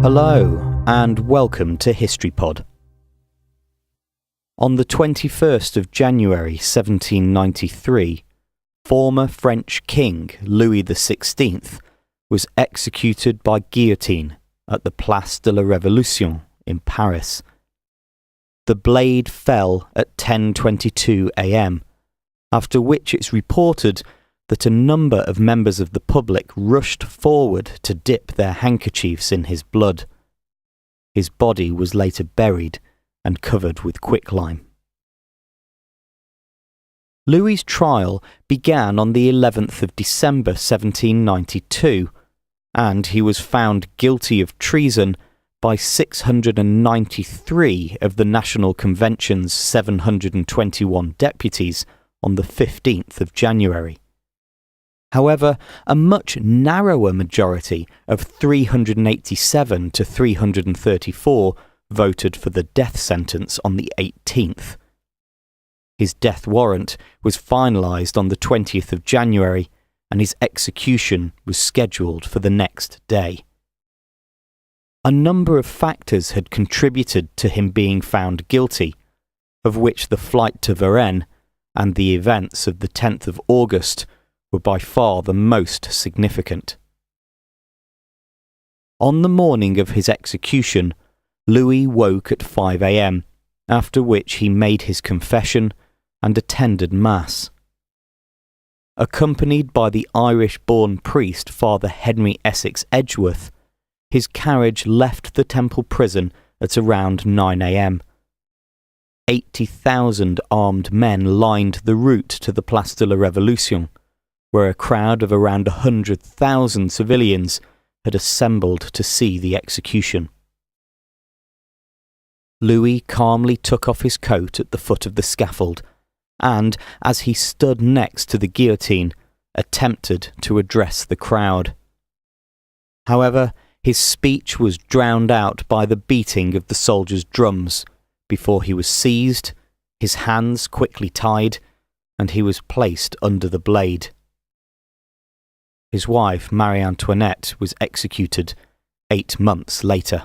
Hello, and welcome to HistoryPod. On the 21st of January 1793, former French King Louis XVI was executed by guillotine at the Place de la Révolution in Paris. The blade fell at 10:22 a.m., after which it's reported that a number of members of the public rushed forward to dip their handkerchiefs in his blood. His body was later buried and covered with quicklime. Louis's trial began on the 11th of December 1792, and he was found guilty of treason by 693 of the National Convention's 721 deputies on the 15th of January. However, a much narrower majority of 387 to 334 voted for the death sentence on the 18th. His death warrant was finalised on the 20th of January, and his execution was scheduled for the next day. A number of factors had contributed to him being found guilty, of which the flight to Varennes and the events of the 10th of August were by far the most significant. On the morning of his execution, Louis woke at 5 a.m., after which he made his confession and attended Mass. Accompanied by the Irish-born priest Father Henry Essex Edgeworth, his carriage left the Temple prison at around 9 a.m. 80,000 armed men lined the route to the Place de la Révolution, where a crowd of around 100,000 civilians had assembled to see the execution. Louis calmly took off his coat at the foot of the scaffold and, as he stood next to the guillotine, attempted to address the crowd. However, his speech was drowned out by the beating of the soldiers' drums before he was seized, his hands quickly tied, and he was placed under the blade. His wife, Marie Antoinette, was executed 8 months later.